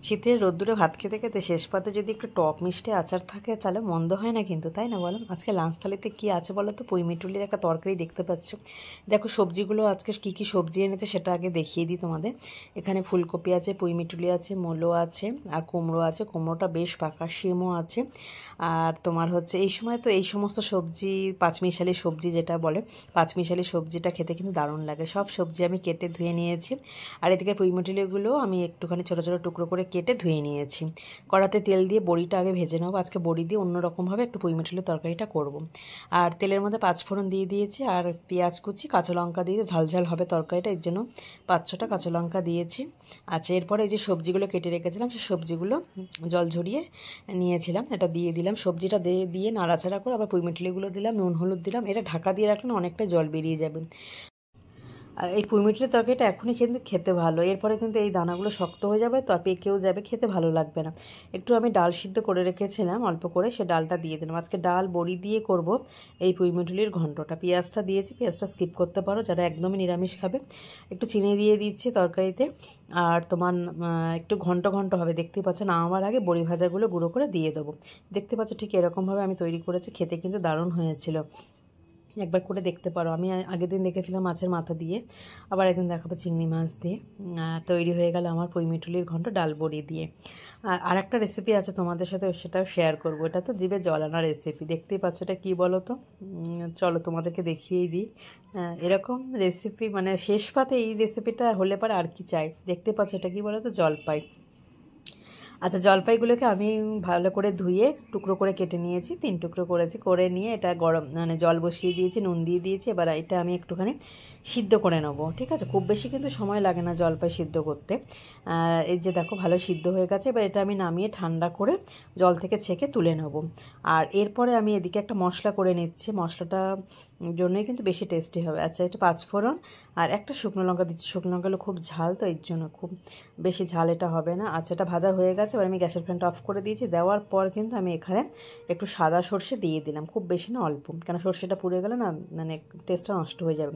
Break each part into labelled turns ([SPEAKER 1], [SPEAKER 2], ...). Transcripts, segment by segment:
[SPEAKER 1] শীতের রোদ্দুরে ভাত খেতে খেতে শেষ পাতে যদি একটু টক মিষ্টি আচার থাকে তাহলে মন্দ হয় না কিন্তু, তাই না বলো? আজকে লাঞ্চ থালিতে কী আছে বলো তো? পুঁইমিটুলির একটা তরকারি দেখতে পাচ্ছ। দেখো সবজিগুলো আজকে কী কী সবজি এনেছে সেটা আগে দেখিয়ে দিই তোমাদের। এখানে ফুলকপি আছে, পুঁইমিটুলি আছে, মূলো আছে, আর কুমড়ো আছে। কুমড়োটা বেশ পাকা, শিমও আছে। আর তোমার হচ্ছে এই সময় তো এই সমস্ত সবজি, পাঁচমিশালি সবজি যেটা বলে, পাঁচমিশালি সবজিটা খেতে কিন্তু দারুণ লাগে। সব সবজি আমি কেটে ধুয়ে নিয়েছি। আর এদিকে পুঁইমিটুলিগুলো আমি একটুখানি ছোটো ছোটো টুকরো করে কেটে ধুয়ে নিয়েছি। কড়াতে তেল দিয়ে বড়িটা আগে ভেজে নেবো। আজকে বড়ি দিয়ে অন্যরকমভাবে একটু পুঁইমিটুলির তরকারিটা করব। আর তেলের মধ্যে পাঁচফোড়ন দিয়ে দিয়েছি, আর পেঁয়াজ কুচি, কাঁচা লঙ্কা দিয়ে ঝাল হবে তরকারিটা, এর জন্য 5-6টা কাঁচা লঙ্কা দিয়েছি। আচ্ছা, এরপরে এই যে সবজিগুলো কেটে রেখেছিলাম সেই সবজিগুলো জল ঝরিয়ে নিয়েছিলাম, এটা দিয়ে দিলাম। সবজিটা দিয়ে নাড়াচাড়া করে আবার পুঁইমিটুলিগুলো দিলাম, নুন হলুদ দিলাম। এটা ঢাকা দিয়ে রাখলে অনেকটা জল বেরিয়ে যাবে। আর এই পুঁইমিটুলির তরকারিটা এখনই কিন্তু খেতে ভালো, এরপরে কিন্তু এই দানাগুলো শক্ত হয়ে যাবে তো, পেকেও যাবে, খেতে ভালো লাগবে না। একটু আমি ডাল সিদ্ধ করে রেখেছিলাম অল্প করে, সে ডালটা দিয়ে দিলাম। আজকে ডাল বড়ি দিয়ে করব এই পুঁইমিটুলির ঘন্টটা। পেঁয়াজটা দিয়েছি, পেঁয়াজটা স্কিপ করতে পারো যারা একদমই নিরামিষ খাবে। একটু চিনি দিয়ে দিচ্ছি তরকারিতে। আর তোমার একটু ঘন্ট ঘন্ট হবে, দেখতেই পাচ্ছ। নামাবার আগে বড়ি ভাজাগুলো গুঁড়ো করে দিয়ে দেবো। দেখতে পাচ্ছ ঠিক এরকমভাবে আমি তৈরি করেছি, খেতে কিন্তু দারুণ হয়েছিল। একবার করে দেখতে পারো। আমি আগের দিন দেখেছিলাম মাছের মাথা দিয়ে, আবার একদিন দেখাবো চিংড়ি মাছ দিয়ে। তৈরি হয়ে গেল আমার পুঁইমিটুলির ঘন্ট ডাল বড়ি দিয়ে। আর একটা রেসিপি আছে তোমাদের সাথে, সেটাও শেয়ার করবো। এটা তো জিভে জল আনা রেসিপি, দেখতেই পাচ্ছ। এটা কী বলো তো? চলো তোমাদেরকে দেখিয়েই দিই। এরকম রেসিপি মানে শেষ পাতে এই রেসিপিটা হলে পরে আর কি চাই। দেখতে পাচ্ছ এটা কী বলো তো? জলপাই। আচ্ছা, জলপাইগুলোকে আমি ভালো করে ধুয়ে টুকরো করে কেটে নিয়েছি, 3 টুকরো করেছি। করে নিয়ে এটা গরম মানে জল বসিয়ে দিয়েছি, নুন দিয়ে দিয়েছি। এবার এটা আমি একটুখানি সিদ্ধ করে নেবো, ঠিক আছে? খুব বেশি কিন্তু সময় লাগে না জলপাই সিদ্ধ করতে। এই যে দেখো ভালো সিদ্ধ হয়ে গেছে। এবার এটা আমি নামিয়ে ঠান্ডা করে জল থেকে ছেঁকে তুলে নেব। আর এরপরে আমি এদিকে একটা মশলা করে নিচ্ছি, মশলাটা জন্যই কিন্তু বেশি টেস্টি হবে। আচ্ছা, এটা পাঁচফোড়ন আর একটা শুকনো লঙ্কা দিচ্ছি। শুকনো লঙ্কাগুলো খুব ঝাল তো, এর জন্য খুব বেশি ঝাল এটা হবে না। আচ্ছা, এটা ভাজা হয়ে গেছে। এবার আমি গ্যাসের ফ্লেমটা অফ করে দিয়েছি। দেওয়ার পর কিন্তু আমি এখানে একটু সাদা সর্ষে দিয়ে দিলাম, খুব বেশি না, অল্প, কেন সর্ষেটা পুড়ে গেলে না মানে টেস্টটা নষ্ট হয়ে যাবে।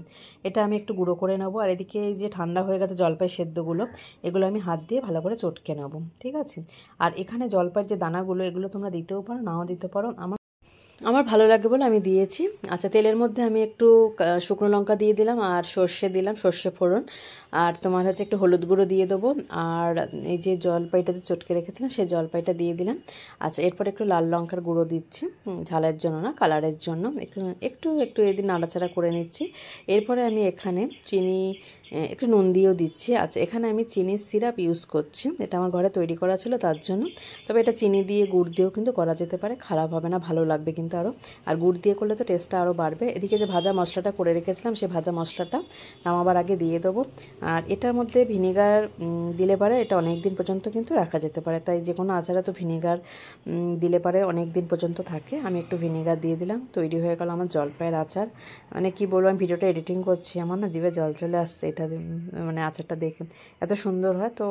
[SPEAKER 1] এটা আমি একটু গুঁড়ো করে নেবো। আর এদিকে এই যে ঠান্ডা হয়ে গেছে জলপাই সেদ্ধগুলো, এগুলো আমি হাত দিয়ে ভালো করে চটকে নেবো, ঠিক আছে? আর এখানে জলপাইয়ের যে দানাগুলো, এগুলো তোমরা দিতেও পারো, নাও দিতে পারো। আমার ভালো লাগে বলে আমি দিয়েছি। আচ্ছা, তেলের মধ্যে আমি একটু শুকনো লঙ্কা দিয়ে দিলাম, আর সর্ষে দিলাম, সর্ষে ফোড়ন। আর তোমার হচ্ছে একটু হলুদ গুঁড়ো দিয়ে দেবো। আর এই যে জলপাইটা যে চটকে রেখেছিলাম সেই জলপাইটা দিয়ে দিলাম। আচ্ছা, এরপর একটু লাল লঙ্কার গুঁড়ো দিচ্ছি, ঝালের জন্য না, কালারের জন্য। একটু একটু একটু এদিন নাড়াচাড়া করে নিচ্ছি। এরপরে আমি এখানে চিনি, একটু নুন দিয়েও দিচ্ছি। আচ্ছা, এখানে আমি চিনির সিরাপ ইউজ করছি, এটা আমার ঘরে তৈরি করা ছিল তার জন্য। তবে এটা চিনি দিয়ে গুড় দিয়েও কিন্তু করা যেতে পারে, খারাপ হবে না, ভালো লাগবে কিন্তু আরও। আর গুড় দিয়ে করলে তো টেস্টটা আরও বাড়বে। এদিকে যে ভাজা মশলাটা করে রেখেছিলাম সেই ভাজা মশলাটা নামাবার আগে দিয়ে দেবো। আর এটার মধ্যে ভিনেগার দিলে পারে এটা অনেক দিন পর্যন্ত কিন্তু রাখা যেতে পারে, তাই যে কোনো আচারে তো ভিনেগার দিলে পারে অনেক দিন পর্যন্ত থাকে। আমি একটু ভিনেগার দিয়ে দিলাম। তৈরি হয়ে গেল আমার জলপাইয়ের আচার। মানে কি বলবো, আমি ভিডিওটা এডিটিং করছি, আমার না জিভে জল চলে আসছে এটা মানে আচারটা দেখে, এত সুন্দর হয়। তো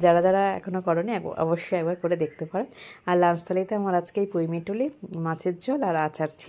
[SPEAKER 1] যারা যারা এখনও করোনি অবশ্যই একবার করে দেখতে পারে। আর লাঞ্চ থালিতে আমার আজকে এই পুঁইমিটুলি, মাছের ঝোল আর আচার ছিল।